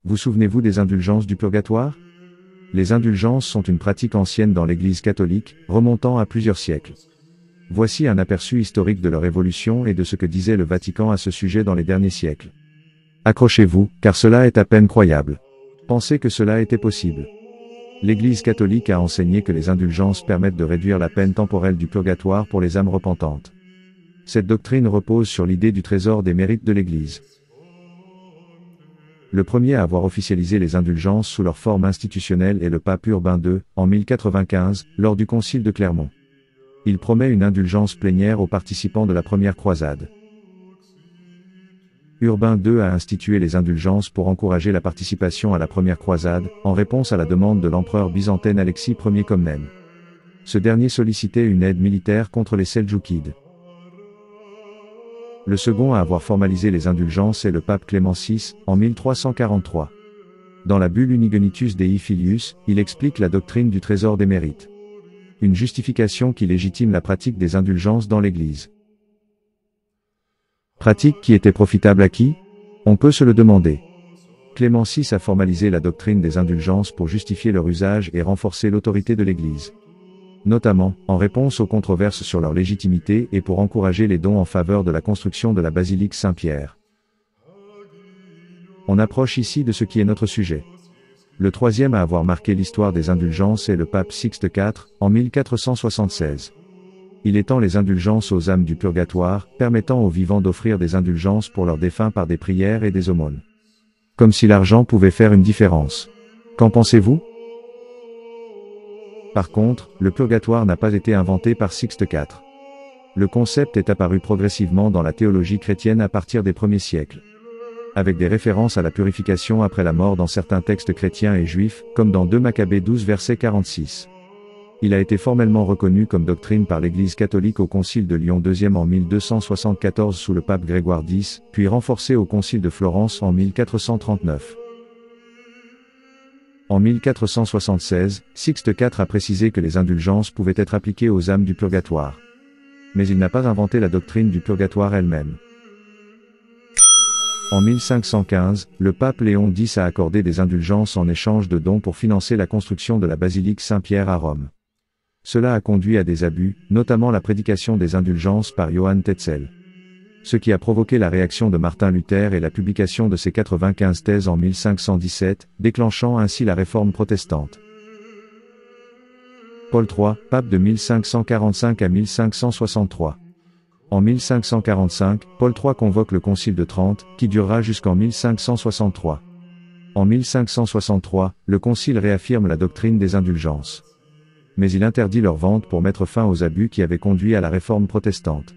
Vous souvenez-vous des indulgences du purgatoire? Les indulgences sont une pratique ancienne dans l'Église catholique, remontant à plusieurs siècles. Voici un aperçu historique de leur évolution et de ce que disait le Vatican à ce sujet dans les derniers siècles. Accrochez-vous, car cela est à peine croyable. Pensez que cela était possible. L'Église catholique a enseigné que les indulgences permettent de réduire la peine temporelle du purgatoire pour les âmes repentantes. Cette doctrine repose sur l'idée du trésor des mérites de l'Église. Le premier à avoir officialisé les indulgences sous leur forme institutionnelle est le pape Urbain II, en 1095, lors du concile de Clermont. Il promet une indulgence plénière aux participants de la première croisade. Urbain II a institué les indulgences pour encourager la participation à la première croisade, en réponse à la demande de l'empereur byzantin Alexis Ier Comnène. Ce dernier sollicitait une aide militaire contre les Seldjoukides. Le second à avoir formalisé les indulgences est le pape Clément VI, en 1343. Dans la bulle Unigenitus Dei Filius, il explique la doctrine du trésor des mérites. Une justification qui légitime la pratique des indulgences dans l'Église. Pratique qui était profitable à qui? On peut se le demander. Clément VI a formalisé la doctrine des indulgences pour justifier leur usage et renforcer l'autorité de l'Église. Notamment, en réponse aux controverses sur leur légitimité et pour encourager les dons en faveur de la construction de la basilique Saint-Pierre. On approche ici de ce qui est notre sujet. Le troisième à avoir marqué l'histoire des indulgences est le pape Sixte IV, en 1476. Il étend les indulgences aux âmes du purgatoire, permettant aux vivants d'offrir des indulgences pour leurs défunts par des prières et des aumônes. Comme si l'argent pouvait faire une différence. Qu'en pensez-vous? Par contre, le purgatoire n'a pas été inventé par Sixte IV. Le concept est apparu progressivement dans la théologie chrétienne à partir des premiers siècles. Avec des références à la purification après la mort dans certains textes chrétiens et juifs, comme dans 2 Maccabées 12 verset 46. Il a été formellement reconnu comme doctrine par l'Église catholique au Concile de Lyon II en 1274 sous le pape Grégoire X, puis renforcé au Concile de Florence en 1439. En 1476, Sixte IV a précisé que les indulgences pouvaient être appliquées aux âmes du purgatoire. Mais il n'a pas inventé la doctrine du purgatoire elle-même. En 1515, le pape Léon X a accordé des indulgences en échange de dons pour financer la construction de la basilique Saint-Pierre à Rome. Cela a conduit à des abus, notamment la prédication des indulgences par Johann Tetzel. Ce qui a provoqué la réaction de Martin Luther et la publication de ses 95 thèses en 1517, déclenchant ainsi la réforme protestante. Paul III, pape de 1545 à 1563. En 1545, Paul III convoque le Concile de Trente, qui durera jusqu'en 1563. En 1563, le Concile réaffirme la doctrine des indulgences. Mais il interdit leur vente pour mettre fin aux abus qui avaient conduit à la réforme protestante.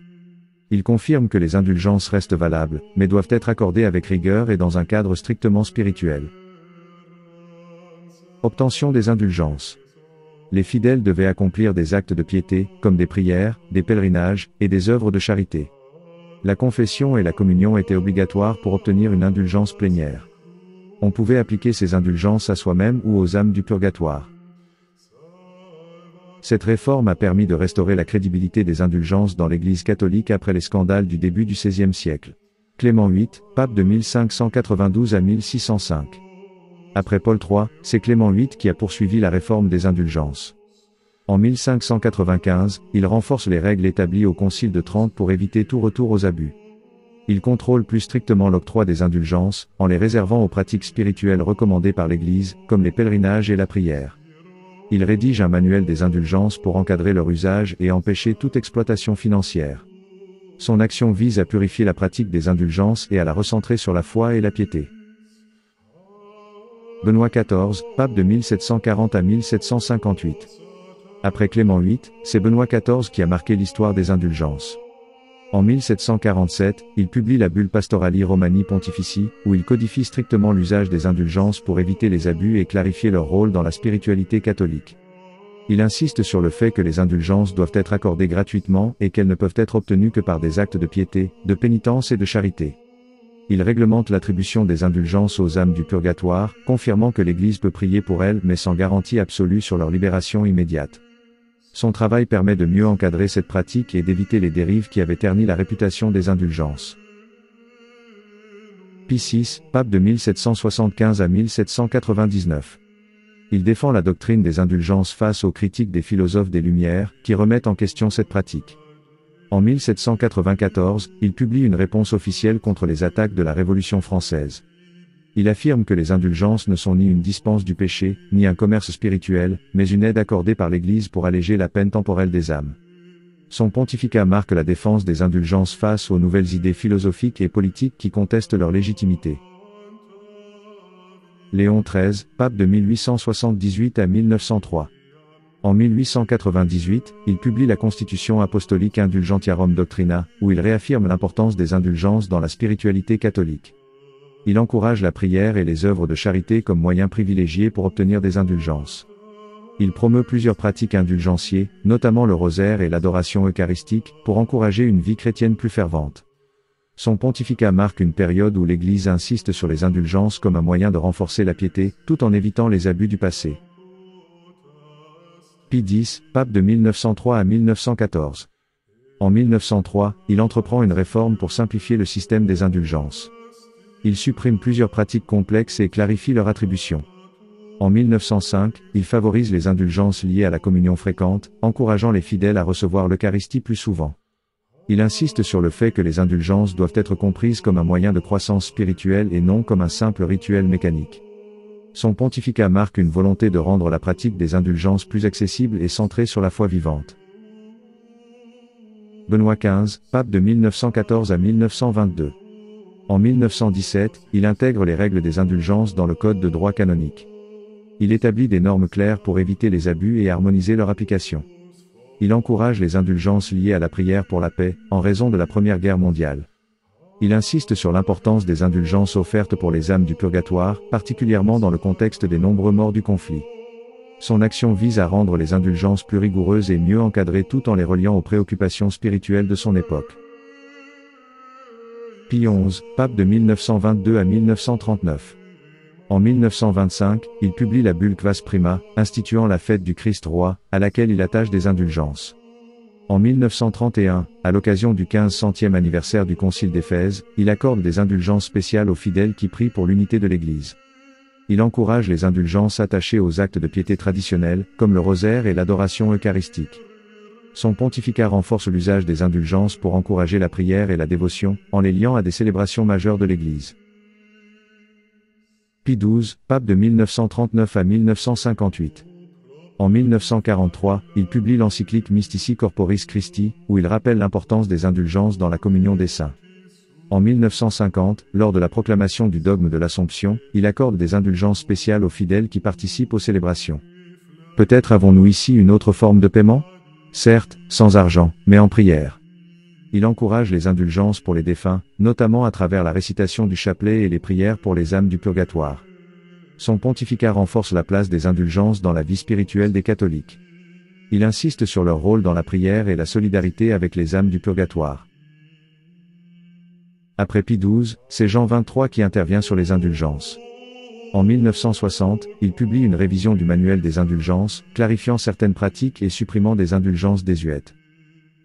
Il confirme que les indulgences restent valables, mais doivent être accordées avec rigueur et dans un cadre strictement spirituel. Obtention des indulgences. Les fidèles devaient accomplir des actes de piété, comme des prières, des pèlerinages, et des œuvres de charité. La confession et la communion étaient obligatoires pour obtenir une indulgence plénière. On pouvait appliquer ces indulgences à soi-même ou aux âmes du purgatoire. Cette réforme a permis de restaurer la crédibilité des indulgences dans l'Église catholique après les scandales du début du XVIe siècle. Clément VIII, pape de 1592 à 1605. Après Paul III, c'est Clément VIII qui a poursuivi la réforme des indulgences. En 1595, il renforce les règles établies au Concile de Trente pour éviter tout retour aux abus. Il contrôle plus strictement l'octroi des indulgences, en les réservant aux pratiques spirituelles recommandées par l'Église, comme les pèlerinages et la prière. Il rédige un manuel des indulgences pour encadrer leur usage et empêcher toute exploitation financière. Son action vise à purifier la pratique des indulgences et à la recentrer sur la foi et la piété. Benoît XIV, pape de 1740 à 1758. Après Clément VIII, c'est Benoît XIV qui a marqué l'histoire des indulgences. En 1747, il publie la bulle Pastorali Romani Pontifici, où il codifie strictement l'usage des indulgences pour éviter les abus et clarifier leur rôle dans la spiritualité catholique. Il insiste sur le fait que les indulgences doivent être accordées gratuitement et qu'elles ne peuvent être obtenues que par des actes de piété, de pénitence et de charité. Il réglemente l'attribution des indulgences aux âmes du purgatoire, confirmant que l'Église peut prier pour elles mais sans garantie absolue sur leur libération immédiate. Son travail permet de mieux encadrer cette pratique et d'éviter les dérives qui avaient terni la réputation des indulgences. Pie VI, pape de 1775 à 1799. Il défend la doctrine des indulgences face aux critiques des philosophes des Lumières, qui remettent en question cette pratique. En 1794, il publie une réponse officielle contre les attaques de la Révolution française. Il affirme que les indulgences ne sont ni une dispense du péché, ni un commerce spirituel, mais une aide accordée par l'Église pour alléger la peine temporelle des âmes. Son pontificat marque la défense des indulgences face aux nouvelles idées philosophiques et politiques qui contestent leur légitimité. Léon XIII, pape de 1878 à 1903. En 1898, il publie la Constitution apostolique Indulgentiarum Doctrina, où il réaffirme l'importance des indulgences dans la spiritualité catholique. Il encourage la prière et les œuvres de charité comme moyens privilégiés pour obtenir des indulgences. Il promeut plusieurs pratiques indulgentiées, notamment le rosaire et l'adoration eucharistique, pour encourager une vie chrétienne plus fervente. Son pontificat marque une période où l'Église insiste sur les indulgences comme un moyen de renforcer la piété, tout en évitant les abus du passé. Pie X, pape de 1903 à 1914. En 1903, il entreprend une réforme pour simplifier le système des indulgences. Il supprime plusieurs pratiques complexes et clarifie leur attribution. En 1905, il favorise les indulgences liées à la communion fréquente, encourageant les fidèles à recevoir l'Eucharistie plus souvent. Il insiste sur le fait que les indulgences doivent être comprises comme un moyen de croissance spirituelle et non comme un simple rituel mécanique. Son pontificat marque une volonté de rendre la pratique des indulgences plus accessible et centrée sur la foi vivante. Benoît XV, pape de 1914 à 1922. En 1917, il intègre les règles des indulgences dans le Code de droit canonique. Il établit des normes claires pour éviter les abus et harmoniser leur application. Il encourage les indulgences liées à la prière pour la paix, en raison de la Première Guerre mondiale. Il insiste sur l'importance des indulgences offertes pour les âmes du purgatoire, particulièrement dans le contexte des nombreux morts du conflit. Son action vise à rendre les indulgences plus rigoureuses et mieux encadrées tout en les reliant aux préoccupations spirituelles de son époque. Pie XI, pape de 1922 à 1939. En 1925, il publie la bulle Quas Prima, instituant la fête du Christ roi, à laquelle il attache des indulgences. En 1931, à l'occasion du 1500e anniversaire du Concile d'Éphèse, il accorde des indulgences spéciales aux fidèles qui prient pour l'unité de l'Église. Il encourage les indulgences attachées aux actes de piété traditionnels, comme le rosaire et l'adoration eucharistique. Son pontificat renforce l'usage des indulgences pour encourager la prière et la dévotion, en les liant à des célébrations majeures de l'Église. Pie XII, pape de 1939 à 1958. En 1943, il publie l'encyclique Mystici Corporis Christi, où il rappelle l'importance des indulgences dans la communion des saints. En 1950, lors de la proclamation du dogme de l'Assomption, il accorde des indulgences spéciales aux fidèles qui participent aux célébrations. Peut-être avons-nous ici une autre forme de paiement ? Certes, sans argent, mais en prière. Il encourage les indulgences pour les défunts, notamment à travers la récitation du chapelet et les prières pour les âmes du purgatoire. Son pontificat renforce la place des indulgences dans la vie spirituelle des catholiques. Il insiste sur leur rôle dans la prière et la solidarité avec les âmes du purgatoire. Après Pie XII, c'est Jean XXIII qui intervient sur les indulgences. En 1960, il publie une révision du manuel des indulgences, clarifiant certaines pratiques et supprimant des indulgences désuètes.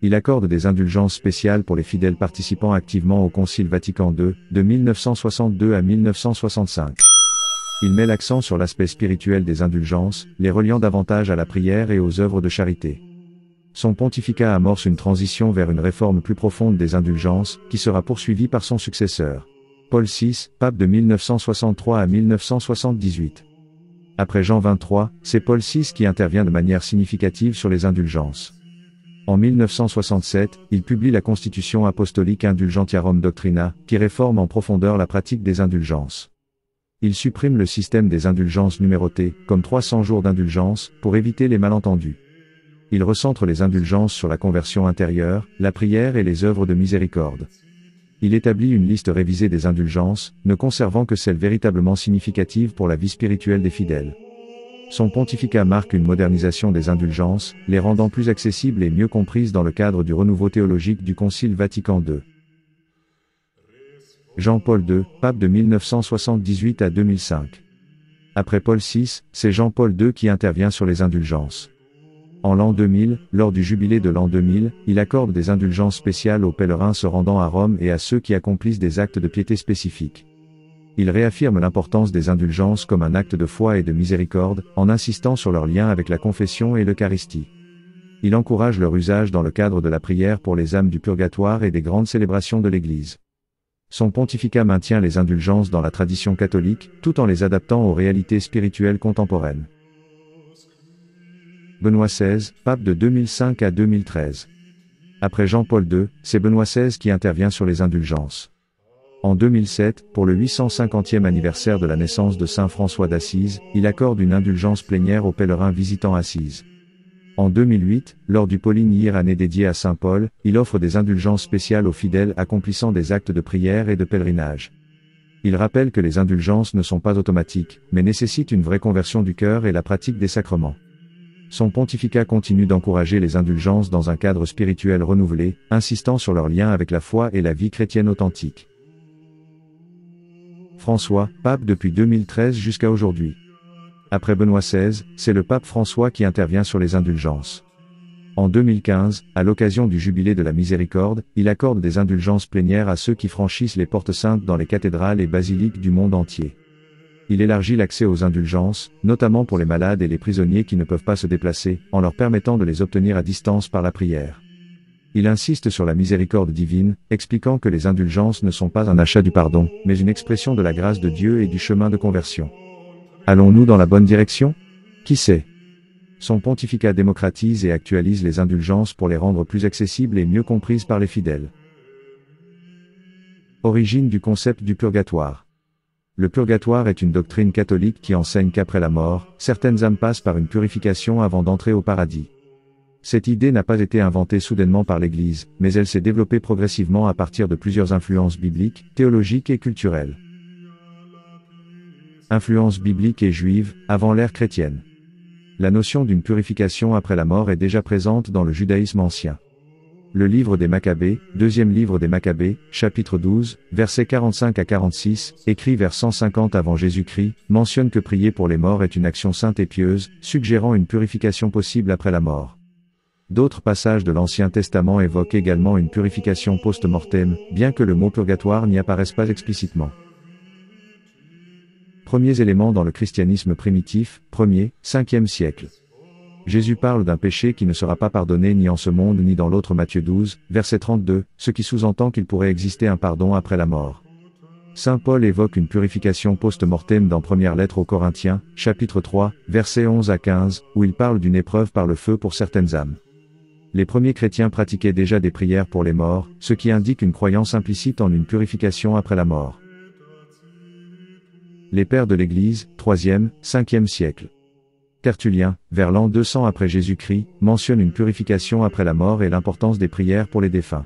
Il accorde des indulgences spéciales pour les fidèles participant activement au Concile Vatican II, de 1962 à 1965. Il met l'accent sur l'aspect spirituel des indulgences, les reliant davantage à la prière et aux œuvres de charité. Son pontificat amorce une transition vers une réforme plus profonde des indulgences, qui sera poursuivie par son successeur. Paul VI, pape de 1963 à 1978. Après Jean XXIII, c'est Paul VI qui intervient de manière significative sur les indulgences. En 1967, il publie la Constitution apostolique Indulgentiarum Doctrina, qui réforme en profondeur la pratique des indulgences. Il supprime le système des indulgences numérotées, comme 300 jours d'indulgence, pour éviter les malentendus. Il recentre les indulgences sur la conversion intérieure, la prière et les œuvres de miséricorde. Il établit une liste révisée des indulgences, ne conservant que celles véritablement significatives pour la vie spirituelle des fidèles. Son pontificat marque une modernisation des indulgences, les rendant plus accessibles et mieux comprises dans le cadre du renouveau théologique du Concile Vatican II. Jean-Paul II, pape de 1978 à 2005. Après Paul VI, c'est Jean-Paul II qui intervient sur les indulgences. En l'an 2000, lors du jubilé de l'an 2000, il accorde des indulgences spéciales aux pèlerins se rendant à Rome et à ceux qui accomplissent des actes de piété spécifiques. Il réaffirme l'importance des indulgences comme un acte de foi et de miséricorde, en insistant sur leur lien avec la confession et l'Eucharistie. Il encourage leur usage dans le cadre de la prière pour les âmes du purgatoire et des grandes célébrations de l'Église. Son pontificat maintient les indulgences dans la tradition catholique, tout en les adaptant aux réalités spirituelles contemporaines. Benoît XVI, pape de 2005 à 2013. Après Jean-Paul II, c'est Benoît XVI qui intervient sur les indulgences. En 2007, pour le 850e anniversaire de la naissance de saint François d'Assise, il accorde une indulgence plénière aux pèlerins visitant Assise. En 2008, lors du Pauline année dédié à saint Paul, il offre des indulgences spéciales aux fidèles accomplissant des actes de prière et de pèlerinage. Il rappelle que les indulgences ne sont pas automatiques, mais nécessitent une vraie conversion du cœur et la pratique des sacrements. Son pontificat continue d'encourager les indulgences dans un cadre spirituel renouvelé, insistant sur leur lien avec la foi et la vie chrétienne authentique. François, pape depuis 2013 jusqu'à aujourd'hui. Après Benoît XVI, c'est le pape François qui intervient sur les indulgences. En 2015, à l'occasion du jubilé de la miséricorde, il accorde des indulgences plénières à ceux qui franchissent les portes saintes dans les cathédrales et basiliques du monde entier. Il élargit l'accès aux indulgences, notamment pour les malades et les prisonniers qui ne peuvent pas se déplacer, en leur permettant de les obtenir à distance par la prière. Il insiste sur la miséricorde divine, expliquant que les indulgences ne sont pas un achat du pardon, mais une expression de la grâce de Dieu et du chemin de conversion. Allons-nous dans la bonne direction? Qui sait? Son pontificat démocratise et actualise les indulgences pour les rendre plus accessibles et mieux comprises par les fidèles. Origine du concept du purgatoire. Le purgatoire est une doctrine catholique qui enseigne qu'après la mort, certaines âmes passent par une purification avant d'entrer au paradis. Cette idée n'a pas été inventée soudainement par l'Église, mais elle s'est développée progressivement à partir de plusieurs influences bibliques, théologiques et culturelles. Influence biblique et juive, avant l'ère chrétienne. La notion d'une purification après la mort est déjà présente dans le judaïsme ancien. Le livre des Maccabées, deuxième livre des Maccabées, chapitre 12, versets 45 à 46, écrit vers 150 avant Jésus-Christ, mentionne que prier pour les morts est une action sainte et pieuse, suggérant une purification possible après la mort. D'autres passages de l'Ancien Testament évoquent également une purification post-mortem, bien que le mot purgatoire n'y apparaisse pas explicitement. Premiers éléments dans le christianisme primitif, 1er, 5e siècle. Jésus parle d'un péché qui ne sera pas pardonné ni en ce monde ni dans l'autre. Matthieu 12, verset 32, ce qui sous-entend qu'il pourrait exister un pardon après la mort. Saint Paul évoque une purification post-mortem dans première lettre aux Corinthiens, chapitre 3, versets 11 à 15, où il parle d'une épreuve par le feu pour certaines âmes. Les premiers chrétiens pratiquaient déjà des prières pour les morts, ce qui indique une croyance implicite en une purification après la mort. Les pères de l'Église, 3e, 5e siècle. Tertullien, vers l'an 200 après Jésus-Christ, mentionne une purification après la mort et l'importance des prières pour les défunts.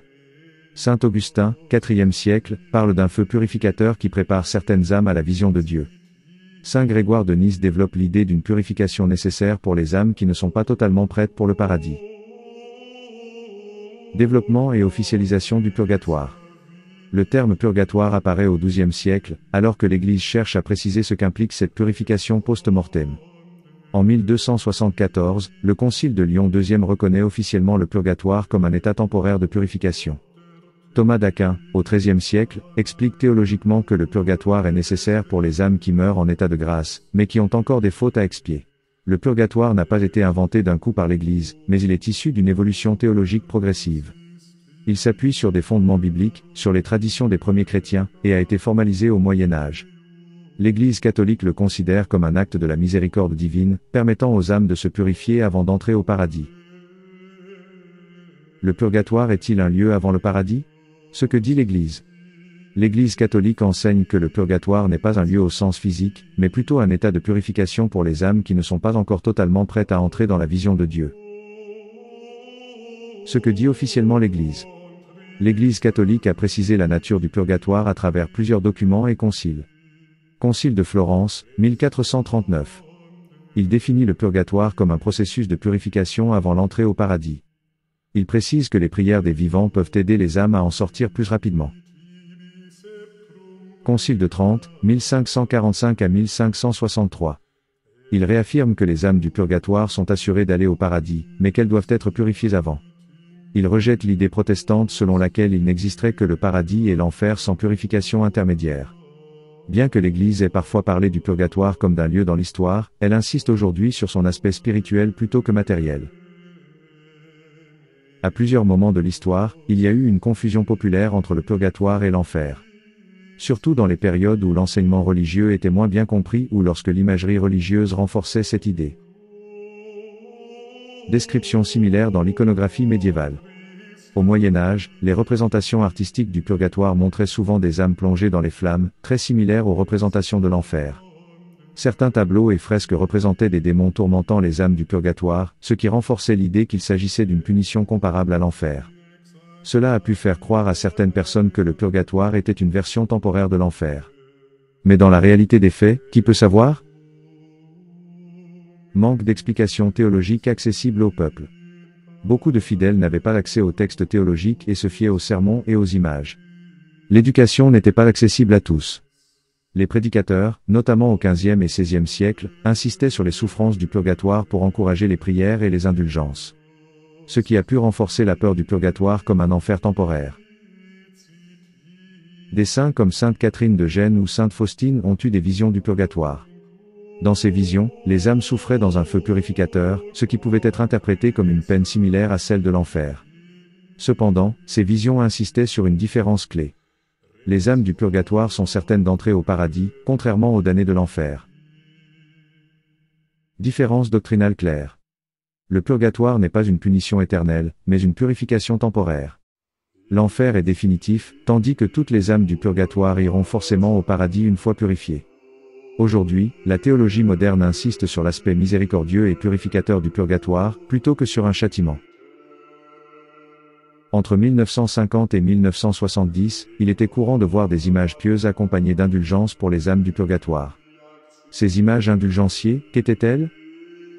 Saint Augustin, 4e siècle, parle d'un feu purificateur qui prépare certaines âmes à la vision de Dieu. Saint Grégoire de Nice développe l'idée d'une purification nécessaire pour les âmes qui ne sont pas totalement prêtes pour le paradis. Développement et officialisation du purgatoire. Le terme purgatoire apparaît au XIIe siècle, alors que l'Église cherche à préciser ce qu'implique cette purification post-mortem. En 1274, le Concile de Lyon II reconnaît officiellement le purgatoire comme un état temporaire de purification. Thomas d'Aquin, au XIIIe siècle, explique théologiquement que le purgatoire est nécessaire pour les âmes qui meurent en état de grâce, mais qui ont encore des fautes à expier. Le purgatoire n'a pas été inventé d'un coup par l'Église, mais il est issu d'une évolution théologique progressive. Il s'appuie sur des fondements bibliques, sur les traditions des premiers chrétiens, et a été formalisé au Moyen Âge. L'Église catholique le considère comme un acte de la miséricorde divine, permettant aux âmes de se purifier avant d'entrer au paradis. Le purgatoire est-il un lieu avant le paradis? Ce que dit l'Église. L'Église catholique enseigne que le purgatoire n'est pas un lieu au sens physique, mais plutôt un état de purification pour les âmes qui ne sont pas encore totalement prêtes à entrer dans la vision de Dieu. Ce que dit officiellement l'Église. L'Église catholique a précisé la nature du purgatoire à travers plusieurs documents et conciles. Concile de Florence, 1439. Il définit le purgatoire comme un processus de purification avant l'entrée au paradis. Il précise que les prières des vivants peuvent aider les âmes à en sortir plus rapidement. Concile de Trente, 1545 à 1563. Il réaffirme que les âmes du purgatoire sont assurées d'aller au paradis, mais qu'elles doivent être purifiées avant. Il rejette l'idée protestante selon laquelle il n'existerait que le paradis et l'enfer sans purification intermédiaire. Bien que l'Église ait parfois parlé du purgatoire comme d'un lieu dans l'histoire, elle insiste aujourd'hui sur son aspect spirituel plutôt que matériel. À plusieurs moments de l'histoire, il y a eu une confusion populaire entre le purgatoire et l'enfer. Surtout dans les périodes où l'enseignement religieux était moins bien compris ou lorsque l'imagerie religieuse renforçait cette idée. Description similaire dans l'iconographie médiévale. Au Moyen Âge, les représentations artistiques du purgatoire montraient souvent des âmes plongées dans les flammes, très similaires aux représentations de l'enfer. Certains tableaux et fresques représentaient des démons tourmentant les âmes du purgatoire, ce qui renforçait l'idée qu'il s'agissait d'une punition comparable à l'enfer. Cela a pu faire croire à certaines personnes que le purgatoire était une version temporaire de l'enfer. Mais dans la réalité des faits, qui peut savoir? Manque d'explications théologiques accessibles au peuple. Beaucoup de fidèles n'avaient pas accès aux textes théologiques et se fiaient aux sermons et aux images. L'éducation n'était pas accessible à tous. Les prédicateurs, notamment au XVe et XVIe siècle, insistaient sur les souffrances du purgatoire pour encourager les prières et les indulgences. Ce qui a pu renforcer la peur du purgatoire comme un enfer temporaire. Des saints comme sainte Catherine de Gênes ou sainte Faustine ont eu des visions du purgatoire. Dans ces visions, les âmes souffraient dans un feu purificateur, ce qui pouvait être interprété comme une peine similaire à celle de l'enfer. Cependant, ces visions insistaient sur une différence clé. Les âmes du purgatoire sont certaines d'entrer au paradis, contrairement aux damnés de l'enfer. Différence doctrinale claire. Le purgatoire n'est pas une punition éternelle, mais une purification temporaire. L'enfer est définitif, tandis que toutes les âmes du purgatoire iront forcément au paradis une fois purifiées. Aujourd'hui, la théologie moderne insiste sur l'aspect miséricordieux et purificateur du purgatoire, plutôt que sur un châtiment. Entre 1950 et 1970, il était courant de voir des images pieuses accompagnées d'indulgences pour les âmes du purgatoire. Ces images indulgenciées, qu'étaient-elles?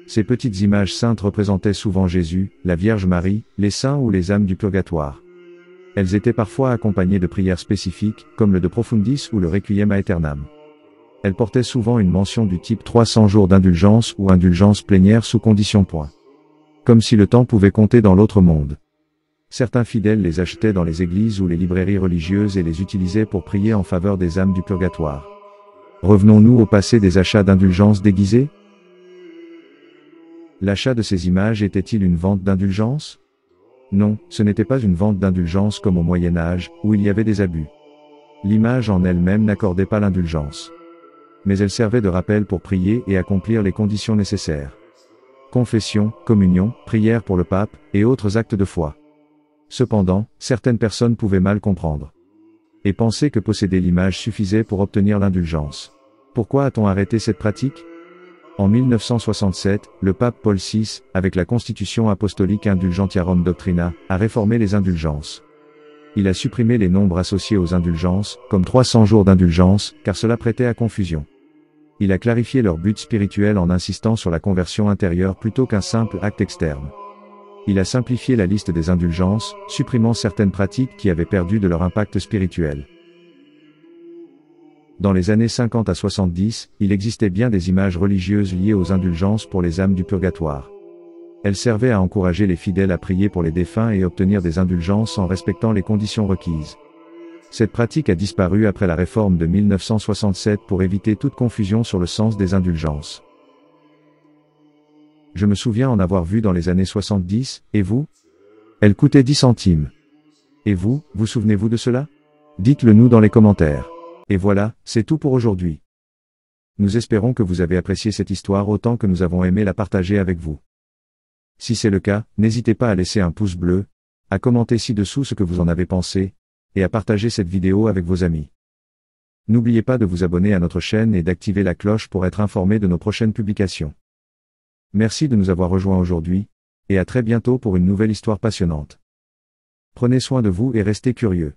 Ces petites images saintes représentaient souvent Jésus, la Vierge Marie, les saints ou les âmes du purgatoire. Elles étaient parfois accompagnées de prières spécifiques, comme le De Profundis ou le Requiem aeternam. Elles portaient souvent une mention du type 300 jours d'indulgence ou indulgence plénière sous condition point. Comme si le temps pouvait compter dans l'autre monde. Certains fidèles les achetaient dans les églises ou les librairies religieuses et les utilisaient pour prier en faveur des âmes du purgatoire. Revenons-nous au passé des achats d'indulgence déguisés? L'achat de ces images était-il une vente d'indulgence? Non, ce n'était pas une vente d'indulgence comme au Moyen Âge, où il y avait des abus. L'image en elle-même n'accordait pas l'indulgence. Mais elle servait de rappel pour prier et accomplir les conditions nécessaires. Confession, communion, prière pour le pape, et autres actes de foi. Cependant, certaines personnes pouvaient mal comprendre. Et penser que posséder l'image suffisait pour obtenir l'indulgence. Pourquoi a-t-on arrêté cette pratique? En 1967, le pape Paul VI, avec la Constitution apostolique Indulgentiarum Doctrina, a réformé les indulgences. Il a supprimé les nombres associés aux indulgences, comme 300 jours d'indulgence, car cela prêtait à confusion. Il a clarifié leur but spirituel en insistant sur la conversion intérieure plutôt qu'un simple acte externe. Il a simplifié la liste des indulgences, supprimant certaines pratiques qui avaient perdu de leur impact spirituel. Dans les années 50 à 70, il existait bien des images religieuses liées aux indulgences pour les âmes du purgatoire. Elles servaient à encourager les fidèles à prier pour les défunts et obtenir des indulgences en respectant les conditions requises. Cette pratique a disparu après la réforme de 1967 pour éviter toute confusion sur le sens des indulgences. Je me souviens en avoir vu dans les années 70, et vous? Elle coûtait 10 centimes. Et vous, vous souvenez-vous de cela? Dites-le nous dans les commentaires. Et voilà, c'est tout pour aujourd'hui. Nous espérons que vous avez apprécié cette histoire autant que nous avons aimé la partager avec vous. Si c'est le cas, n'hésitez pas à laisser un pouce bleu, à commenter ci-dessous ce que vous en avez pensé, et à partager cette vidéo avec vos amis. N'oubliez pas de vous abonner à notre chaîne et d'activer la cloche pour être informé de nos prochaines publications. Merci de nous avoir rejoints aujourd'hui, et à très bientôt pour une nouvelle histoire passionnante. Prenez soin de vous et restez curieux.